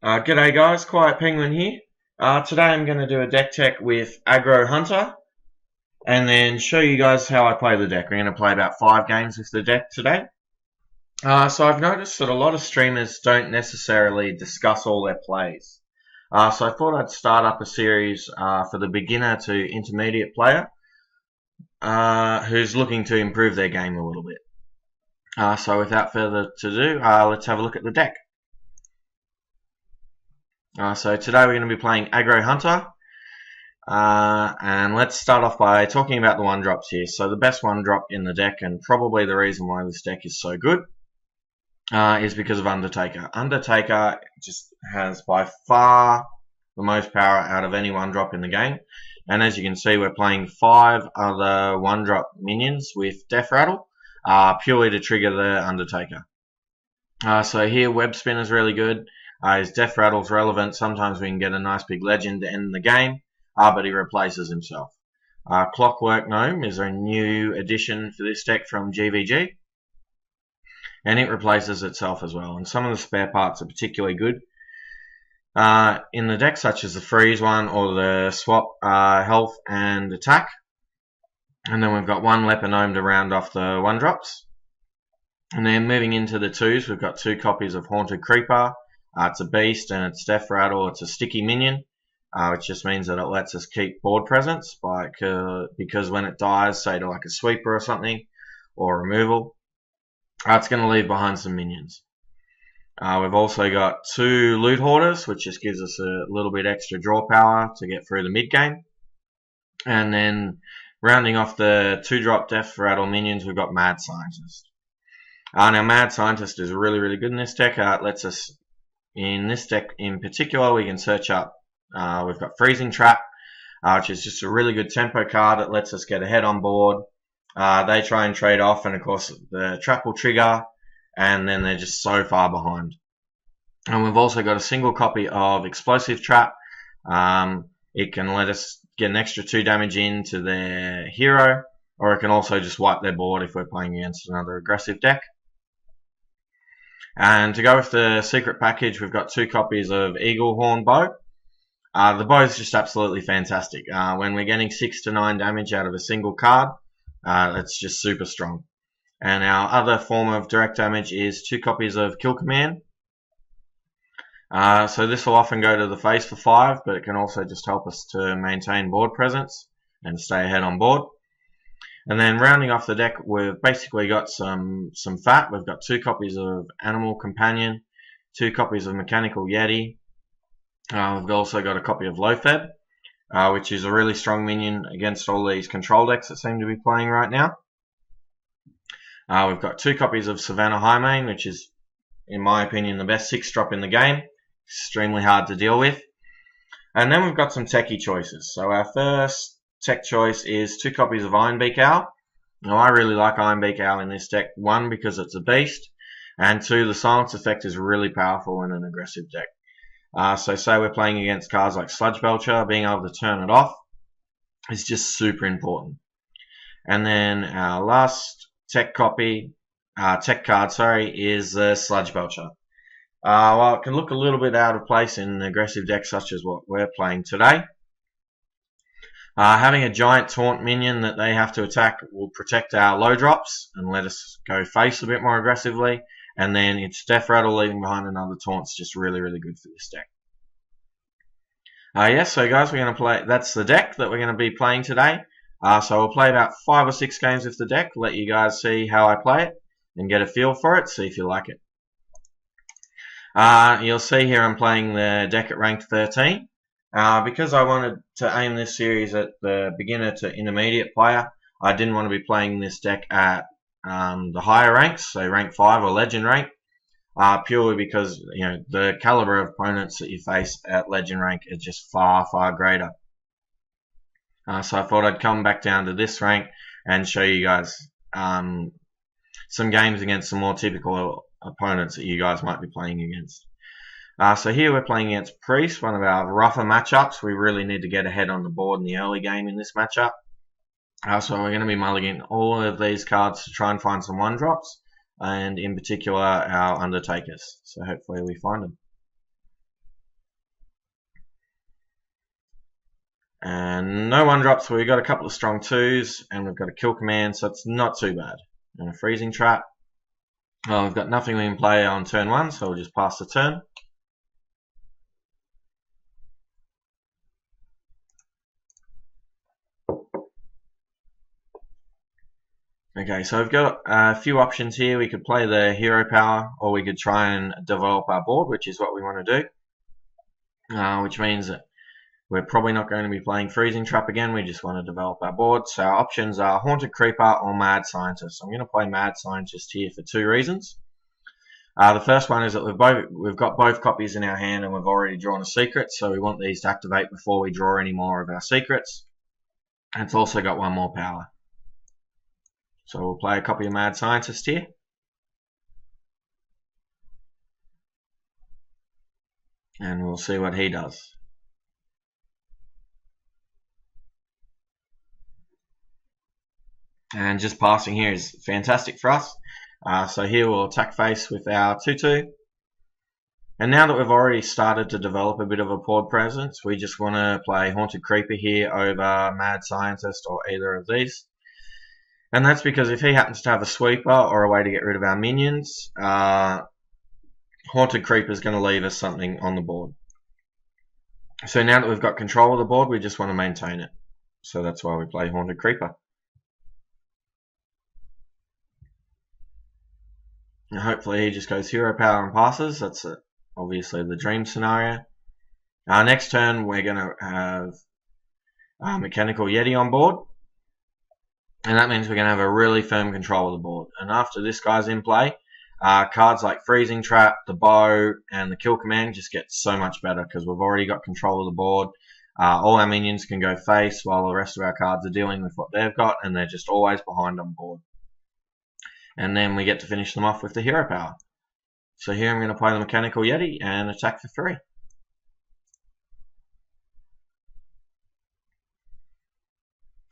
G'day guys, QuietPenguin here. Today I'm going to do a deck tech with Aggro Hunter and then show you guys how I play the deck. We're going to play about 5 games with the deck today. So I've noticed that a lot of streamers don't necessarily discuss all their plays. So I thought I'd start up a series for the beginner to intermediate player who's looking to improve their game a little bit. So without further ado, let's have a look at the deck. So today we're going to be playing Aggro Hunter, and let's start off by talking about the 1-drops here. So the best 1-drop in the deck, and probably the reason why this deck is so good, is because of Undertaker. Undertaker just has by far the most power out of any 1-drop in the game, and as you can see we're playing 5 other 1-drop minions with Death Rattle, purely to trigger the Undertaker. So here Web Spin is really good. His Death Rattle's relevant. Sometimes we can get a nice big legend to end the game, but he replaces himself. Clockwork Gnome is a new addition for this deck from GVG, and it replaces itself as well. And some of the spare parts are particularly good in the deck, such as the freeze one or the swap health and attack. And then we've got 1 Leper Gnome to round off the 1-drops. And then moving into the 2s, we've got 2 copies of Haunted Creeper. It's a beast and it's Death Rattle. It's a sticky minion, which just means that it lets us keep board presence because when it dies, say to like a sweeper or something, or removal, it's going to leave behind some minions. We've also got 2 Loot Hoarders, which just gives us a little bit extra draw power to get through the mid game. And then rounding off the 2-drop Death Rattle minions, we've got Mad Scientist. Now Mad Scientist is really, really good in this deck. It lets us, in this deck in particular, we can search up, we've got Freezing Trap, which is just a really good tempo card that lets us get ahead on board. They try and trade off, and of course the trap will trigger, and then they're just so far behind. And we've also got a single copy of Explosive Trap. It can let us get an extra 2 damage into their hero, or it can also just wipe their board if we're playing against another aggressive deck. And to go with the secret package, we've got 2 copies of Eagle Horn Bow. The bow is just absolutely fantastic. When we're getting 6 to 9 damage out of a single card, it's just super strong. And our other form of direct damage is 2 copies of Kill Command. So this will often go to the face for 5, but it can also just help us to maintain board presence and stay ahead on board. And then rounding off the deck, we've basically got some fat. We've got 2 copies of Animal Companion, 2 copies of Mechanical Yeti. We've also got a copy of Lofeb, which is a really strong minion against all these control decks that seem to be playing right now. We've got 2 copies of Savannah Highmane, which is, in my opinion, the best 6-drop in the game. Extremely hard to deal with. And then we've got some techie choices. So our first tech choice is 2 copies of Ironbeak Owl. Now I really like Ironbeak Owl in this deck, 1 because it's a beast, and 2 the silence effect is really powerful in an aggressive deck. So say we're playing against cards like Sludge Belcher, being able to turn it off is just super important. And then our last tech card is the Sludge Belcher. Well, it can look a little bit out of place in an aggressive deck such as what we're playing today. Having a giant taunt minion that they have to attack will protect our low drops and let us go face a bit more aggressively. And then it's Death Rattle leaving behind another taunt's just really, really good for this deck. So guys, we're going to play. That's the deck that we're going to be playing today. So we'll play about 5 or 6 games with the deck. Let you guys see how I play it and get a feel for it. See if you like it. You'll see here I'm playing the deck at rank 13. Because I wanted to aim this series at the beginner to intermediate player, I didn't want to be playing this deck at the higher ranks, so rank 5 or legend rank, purely because the caliber of opponents that you face at legend rank is just far, far greater. So I thought I'd come back down to this rank and show you guys some games against some more typical opponents that you guys might be playing against. So here we're playing against Priest, one of our rougher matchups. We really need to get ahead on the board in the early game in this matchup. So we're going to be mulliganing all of these cards to try and find some 1-drops, and in particular our Undertakers. So hopefully we find them. And no 1-drops, so we've got a couple of strong 2s, and we've got a kill command, so it's not too bad. And a freezing trap. Well, we've got nothing we can play on turn 1, so we'll just pass the turn. Okay, so we've got a few options here. We could play the hero power, or we could try and develop our board, which is what we want to do. Which means that we're probably not going to be playing Freezing Trap again. We just want to develop our board. So our options are Haunted Creeper or Mad Scientist. I'm going to play Mad Scientist here for 2 reasons. The first one is that we've got both copies in our hand and we've already drawn a secret, so we want these to activate before we draw any more of our secrets. And it's also got 1 more power. So we'll play a copy of Mad Scientist here. And we'll see what he does. And just passing here is fantastic for us. So here we'll attack face with our 2/2. And now that we've already started to develop a bit of a board presence, we just want to play Haunted Creeper here over Mad Scientist or either of these. And that's because if he happens to have a sweeper or a way to get rid of our minions, Haunted Creeper is going to leave us something on the board. So now that we've got control of the board, we just want to maintain it. So that's why we play Haunted Creeper. And hopefully he just goes hero power and passes. That's obviously the dream scenario. Next turn we're going to have Mechanical Yeti on board. And that means we're going to have a really firm control of the board. And after this guy's in play, cards like Freezing Trap, the Bow, and the Kill Command just get so much better because we've already got control of the board. All our minions can go face while the rest of our cards are dealing with what they've got, and they're just always behind on board. And then we get to finish them off with the hero power. So here I'm going to play the Mechanical Yeti and attack for 3.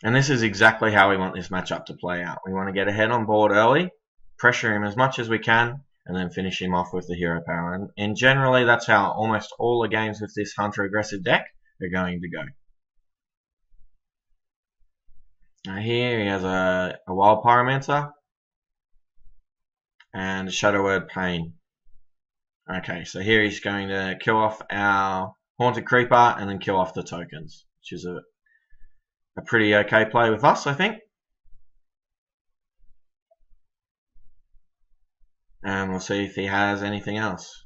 And this is exactly how we want this matchup to play out. We want to get ahead on board early, pressure him as much as we can, and then finish him off with the hero power. And generally that's how almost all the games with this Hunter aggressive deck are going to go. Now here he has a Wild Pyromancer and a Shadow Word Pain. Okay, so here he's going to kill off our Haunted Creeper and then kill off the tokens, which is a pretty okay play with us, I think. And we'll see if he has anything else.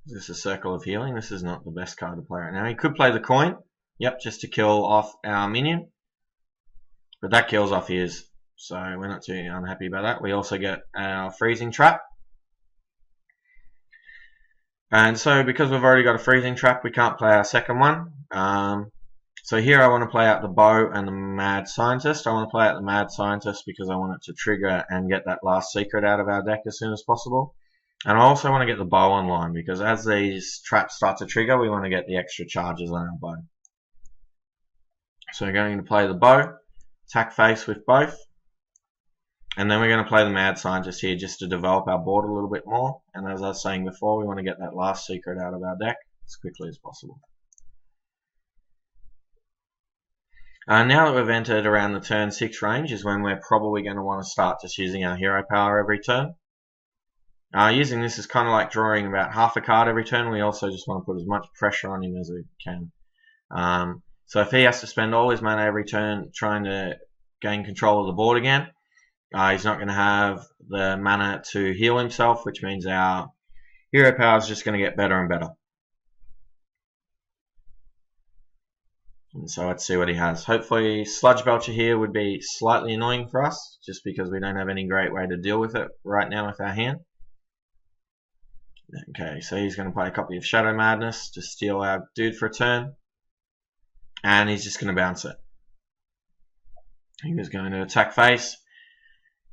Is this a Circle of Healing? This is not the best card to play right now. He could play the Coin. Yep, just to kill off our minion. But that kills off his. So we're not too unhappy about that. We also get our Freezing Trap. And so because we've already got a Freezing Trap, we can't play our second one. So here I want to play out the Bow and the Mad Scientist. I want to play out the Mad Scientist because I want it to trigger and get that last secret out of our deck as soon as possible. And I also want to get the Bow online because as these traps start to trigger, we want to get the extra charges on our Bow. So we're going to play the Bow, attack face with both. And then we're going to play the Mad Scientist here just to develop our board a little bit more. And as I was saying before, we want to get that last secret out of our deck as quickly as possible. Now that we've entered around the turn 6 range is when we're probably going to want to start just using our hero power every turn. Using this is kind of like drawing about half a card every turn. We also just want to put as much pressure on him as we can. So if he has to spend all his mana every turn trying to gain control of the board again, he's not going to have the mana to heal himself, which means our hero power is just going to get better and better. And so let's see what he has. Hopefully Sludge Belcher here would be slightly annoying for us, just because we don't have any great way to deal with it right now with our hand. Okay, so he's going to play a copy of Shadow Madness to steal our dude for a turn. And he's just going to bounce it. He was going to attack face.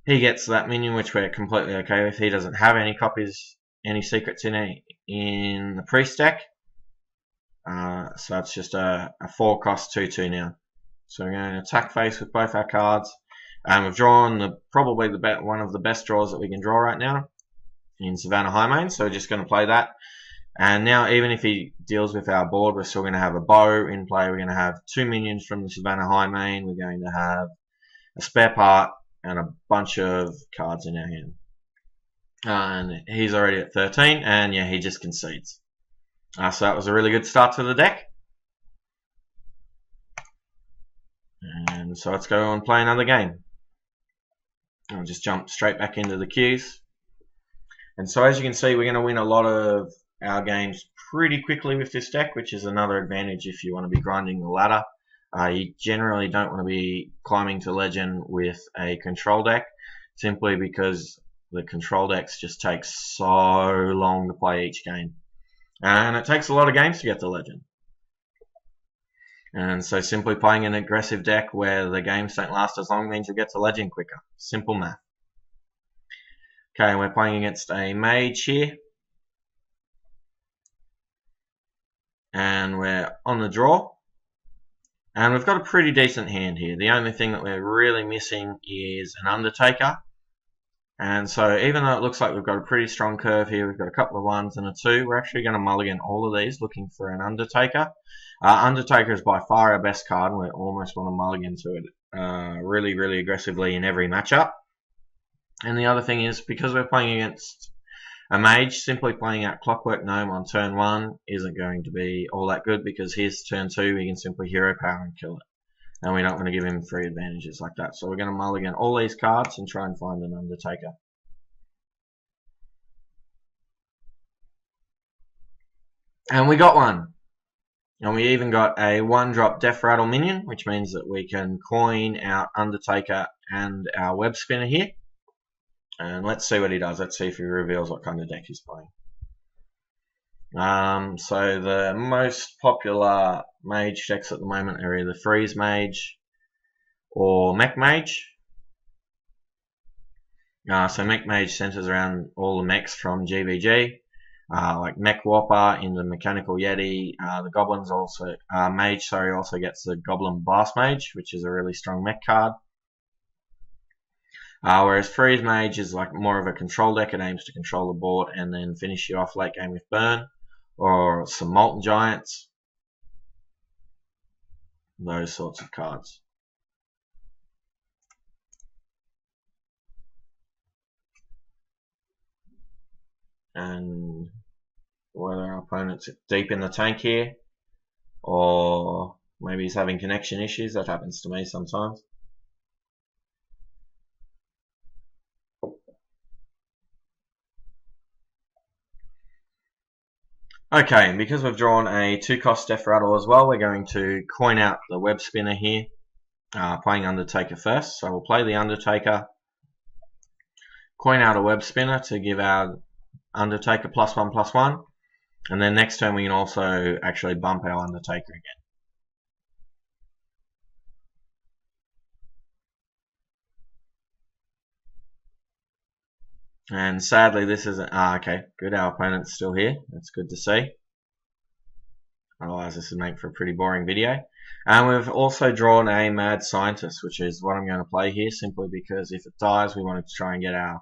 He gets that minion, which we're completely okay with. He doesn't have any copies, any secrets in the priest deck. So it's just a 4-cost 2/2 now. So we're going to attack face with both our cards. And we've drawn probably one of the best draws that we can draw right now in Savannah Highmane. So we're just going to play that. And now, even if he deals with our board, we're still going to have a bow in play. We're going to have 2 minions from the Savannah Highmane. We're going to have a spare part and a bunch of cards in our hand. And he's already at 13, and yeah, he just concedes. So that was a really good start to the deck. And so let's go and play another game. I'll just jump straight back into the queues. And so as you can see, we're going to win a lot of our games pretty quickly with this deck, which is another advantage if you want to be grinding the ladder. You generally don't want to be climbing to legend with a control deck, simply because the control decks just take so long to play each game. And it takes a lot of games to get to legend. And so simply playing an aggressive deck where the games don't last as long means you get to legend quicker. Simple math. Okay, we're playing against a mage here. And we're on the draw. And we've got a pretty decent hand here. The only thing that we're really missing is an Undertaker. And so even though it looks like we've got a pretty strong curve here, we've got a couple of 1s and a 2, we're actually going to mulligan all of these looking for an Undertaker. Undertaker is by far our best card, and we almost want to mulligan to it really, really aggressively in every matchup. And the other thing is, because we're playing against a mage, simply playing out Clockwork Gnome on turn 1 isn't going to be all that good, because his turn 2 he can simply hero power and kill it. And we don't want to give him free advantages like that. So we're going to mulligan all these cards and try and find an Undertaker. And we got one. And we even got a 1-drop Death Rattle minion, which means that we can coin our Undertaker and our Web Spinner here. And let's see what he does. Let's see if he reveals what kind of deck he's playing. So the most popular mage decks at the moment are either Freeze Mage or Mech Mage. So Mech Mage centers around all the mechs from GBG, like Mech Whopper in the Mechanical Yeti. The Goblins also, Mage also gets the Goblin Blast Mage, which is a really strong mech card. Whereas Freeze Mage is like more of a control deck. It aims to control the board and then finish you off late game with Burn or some Molten Giants. Those sorts of cards. And whether our opponent's deep in the tank here, or maybe he's having connection issues, that happens to me sometimes. Okay, and because we've drawn a 2-cost Death Rattle as well, we're going to coin out the Web Spinner here, playing Undertaker first. So we'll play the Undertaker, coin out a Web Spinner to give our Undertaker +1/+1, and then next turn we can also actually bump our Undertaker again. And sadly this isn't, okay, good, our opponent's still here, that's good to see. Otherwise this would make for a pretty boring video. And we've also drawn a Mad Scientist, which is what I'm going to play here, simply because if it dies we wanted to try and get our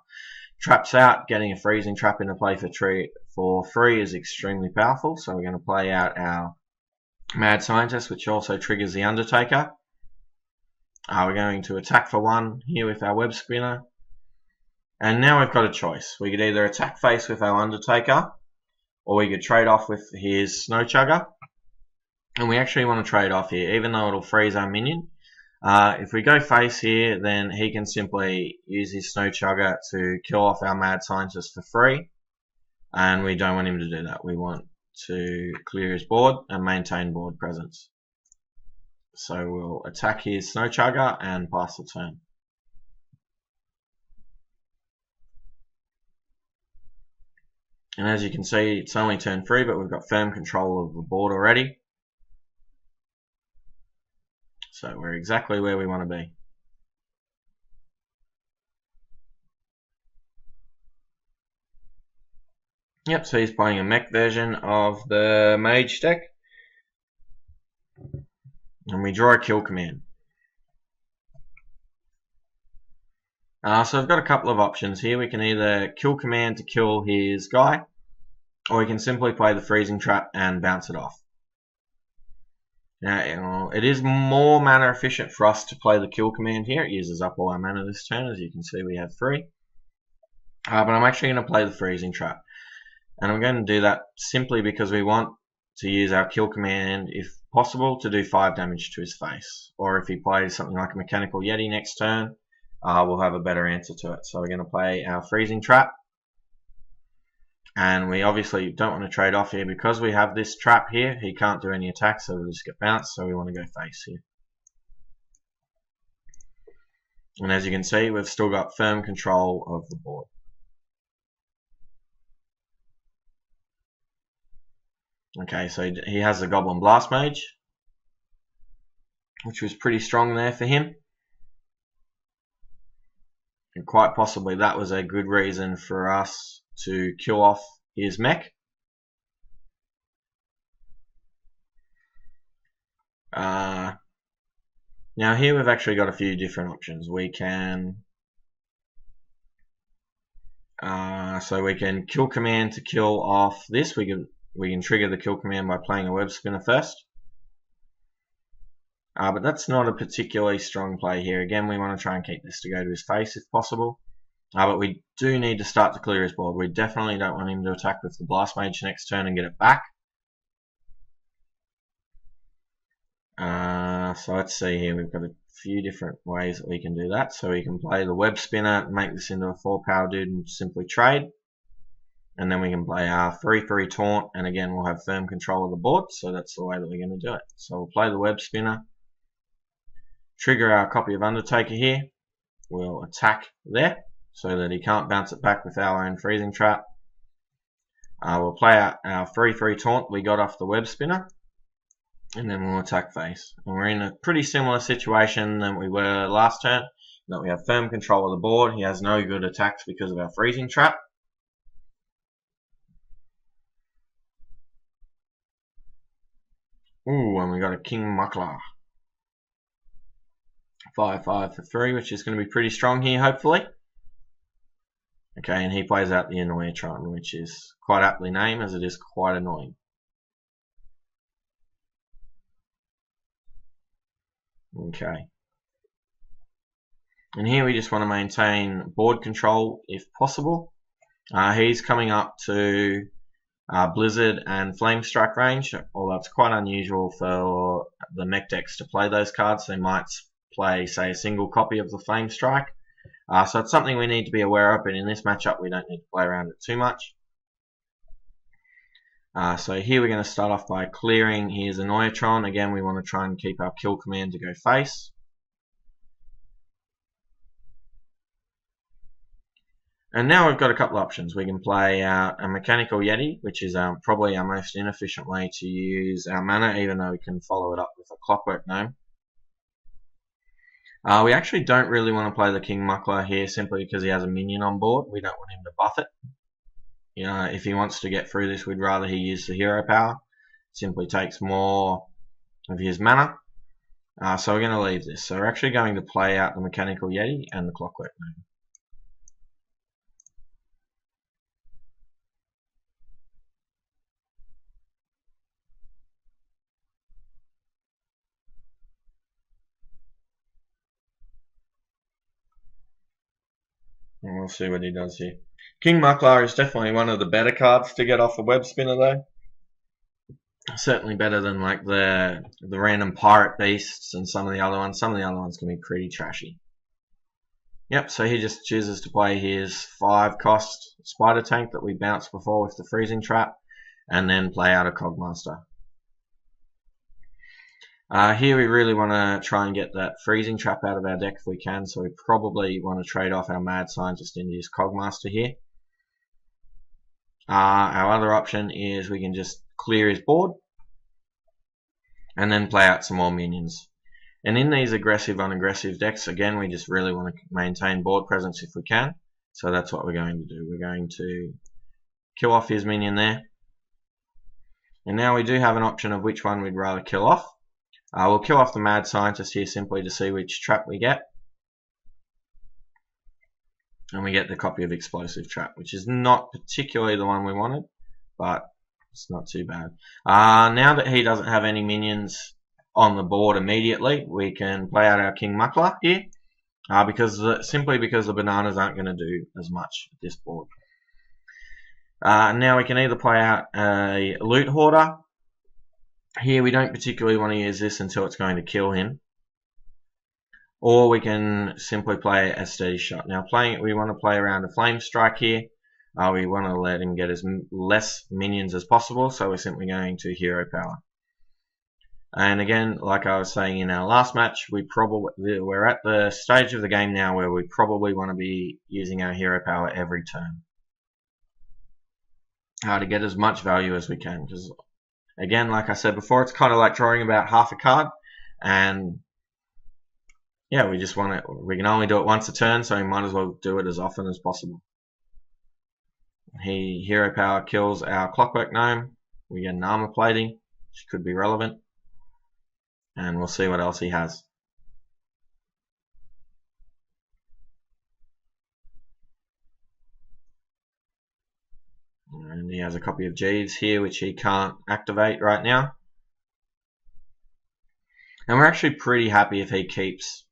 traps out. Getting a freezing trap into play for free is extremely powerful, so we're going to play out our Mad Scientist, which also triggers the Undertaker. We're going to attack for 1 here with our Web Spinner. And now we've got a choice. We could either attack face with our Undertaker, or we could trade off with his Snow Chugger. And we actually want to trade off here, even though it'll freeze our minion. If we go face here, then he can simply use his Snow Chugger to kill off our Mad Scientist for free. And we don't want him to do that. We want to clear his board and maintain board presence. So we'll attack his Snow Chugger and pass the turn. And as you can see, it's only turn 3, but we've got firm control of the board already. So we're exactly where we want to be. Yep, so he's playing a mech version of the mage deck. And we draw a kill command. So I've got a couple of options here. We can either kill command to kill his guy, or we can simply play the freezing trap and bounce it off. Now, it is more mana efficient for us to play the kill command here. It uses up all our mana this turn. As you can see, we have 3. But I'm actually going to play the freezing trap. And I'm going to do that simply because we want to use our kill command, if possible, to do 5 damage to his face. Or if he plays something like a mechanical yeti next turn, we'll have a better answer to it. So we're going to play our freezing trap. And we obviously don't want to trade off here because we have this trap here. He can't do any attacks, so we'll just get bounced. So we want to go face here. And as you can see, we've still got firm control of the board. Okay, so he has the Goblin Blast Mage, which was pretty strong there for him. And quite possibly that was a good reason for us to kill off his mech. Now here we've actually got a few different options. We can kill command to kill off this. We can trigger the kill command by playing a web spinner first. But that's not a particularly strong play here. Again, we want to try and keep this to go to his face if possible. But we do need to start to clear his board. We definitely don't want him to attack with the Blast Mage next turn and get it back. So let's see here. We've got a few different ways that we can do that. So we can play the web spinner, make this into a 4-power dude and simply trade. And then we can play our 3/3 taunt, and again we'll have firm control of the board, so that's the way that we're going to do it. So we'll play the web spinner, trigger our copy of Undertaker here, we'll attack there, so that he can't bounce it back with our own freezing trap. We'll play out our 3/3 taunt we got off the web spinner, and then we'll attack face. And we're in a pretty similar situation than we were last turn, that we have firm control of the board. He has no good attacks because of our freezing trap. Ooh, and we got a King Muckler. 5/5 for 3, which is going to be pretty strong here, hopefully. Okay, and he plays out the Annoyatron, which is quite aptly named, as it is quite annoying. Okay. And here we just want to maintain board control if possible. He's coming up to Blizzard and Flame Strike range, although it's quite unusual for the mech decks to play those cards. They might play, say, a single copy of the Flame Strike. So it's something we need to be aware of, but in this matchup we don't need to play around it too much. So here we're going to start off by clearing his Annoyatron. Again, we want to try and keep our kill command to go face. And now we've got a couple of options. We can play a Mechanical Yeti, which is probably our most inefficient way to use our mana, even though we can follow it up with a Clockwork Gnome. We actually don't really want to play the King Muckler here simply because he has a minion on board. We don't want him to buff it. You know, if he wants to get through this, we'd rather he use the hero power. It simply takes more of his mana. So we're going to leave this. So we're actually going to play out the Mechanical Yeti and the Clockwork Gnome. And we'll see what he does here. King Muckler is definitely one of the better cards to get off a web spinner though. Certainly better than like the random pirate beasts and some of the other ones. Some of the other ones can be pretty trashy. Yep, so he just chooses to play his 5-cost spider tank that we bounced before with the freezing trap, and then play out a Cogmaster. Here we really want to try and get that freezing trap out of our deck if we can, so we probably want to trade off our Mad Scientist into his Cogmaster here. Our other option is we can just clear his board and then play out some more minions. And in these aggressive, unaggressive decks, again, we just really want to maintain board presence if we can. So that's what we're going to do. We're going to kill off his minion there. And now we do have an option of which one we'd rather kill off. We'll kill off the Mad Scientist here simply to see which trap we get. And we get the copy of Explosive Trap, which is not particularly the one we wanted, but it's not too bad. Now that he doesn't have any minions on the board immediately, we can play out our King Muckler here, simply because the bananas aren't going to do as much at this board. Now we can either play out a Loot Hoarder. Here we don't particularly want to use this until it's going to kill him. Or we can simply play a Steady Shot. Now we want to play around a Flame Strike here. We want to let him get as less minions as possible, so we're simply going to Hero Power. And again, like I was saying in our last match, we're at the stage of the game now where we probably want to be using our Hero Power every turn. To get as much value as we can, because again, like I said before, it's kind of like drawing about half a card, and yeah, we can only do it once a turn, so we might as well do it as often as possible. Hero Power kills our Clockwork Gnome. We get an Armor Plating, which could be relevant, and we'll see what else he has. And he has a copy of Jeeves here, which he can't activate right now. And we're actually pretty happy if he keeps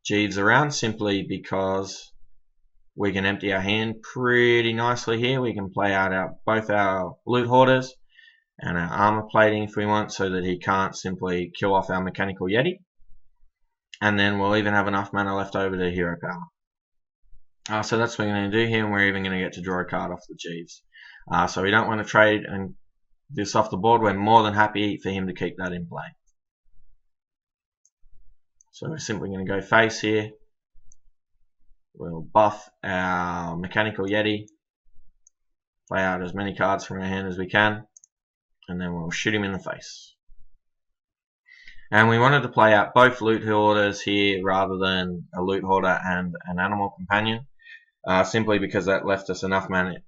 Jeeves around, simply because we can empty our hand pretty nicely here. We can play out both our Loot Hoarders and our Armor Plating if we want, so that he can't simply kill off our Mechanical Yeti. And then we'll even have enough mana left over to Hero Power. So that's what we're going to do here, and we're even going to get to draw a card off the Jeeves. So we don't want to trade and this off the board. We're more than happy for him to keep that in play. So we're simply going to go face here. We'll buff our Mechanical Yeti, play out as many cards from our hand as we can, and then we'll shoot him in the face. And we wanted to play out both Loot Hoarders here rather than a Loot Hoarder and an Animal Companion, simply because that left us enough mana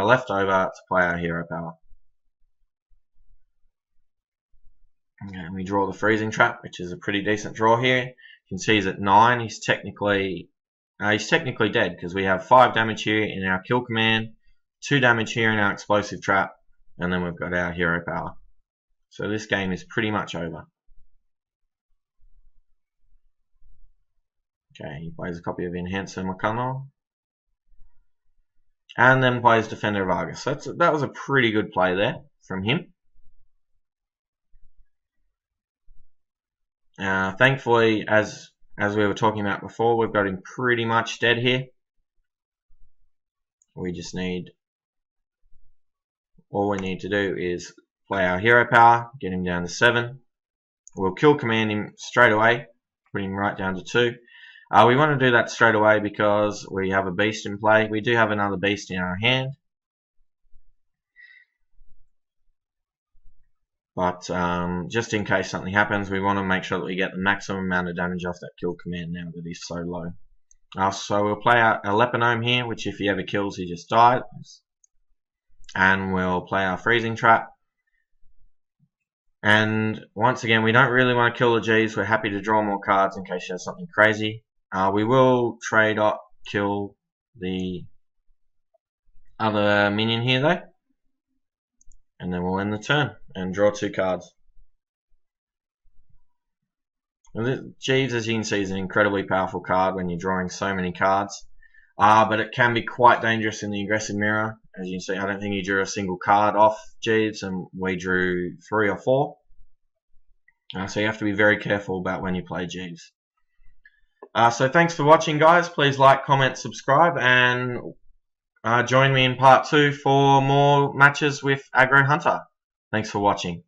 left over to play our Hero Power. And we draw the Freezing Trap, which is a pretty decent draw here. You can see he's at 9. He's technically dead, because we have 5 damage here in our Kill Command, 2 damage here in our Explosive Trap, and then we've got our Hero Power. So this game is pretty much over. Okay, he plays a copy of Enhancer McConnell, and then plays Defender of Argus. So that was a pretty good play there from him. Thankfully, as we were talking about before, we've got him pretty much dead here. All we need to do is play our Hero Power, get him down to 7. We'll Kill Command him straight away, put him right down to 2. We want to do that straight away because we have a beast in play. We do have another beast in our hand, but just in case something happens, we want to make sure that we get the maximum amount of damage off that Kill Command now that he's so low. So we'll play out a Lepinome here, which if he ever kills, he just dies. And we'll play our Freezing Trap. And once again, we don't really want to kill the Jeeves. We're happy to draw more cards in case he has something crazy. We will kill the other minion here though, and then we'll end the turn and draw 2 cards. And Jeeves, as you can see, is an incredibly powerful card when you're drawing so many cards, but it can be quite dangerous in the Aggressive Mirror. As you can see, I don't think he drew a single card off Jeeves, and we drew 3 or 4. So you have to be very careful about when you play Jeeves. So thanks for watching, guys. Please like, comment, subscribe, and join me in part 2 for more matches with Aggro Hunter. Thanks for watching.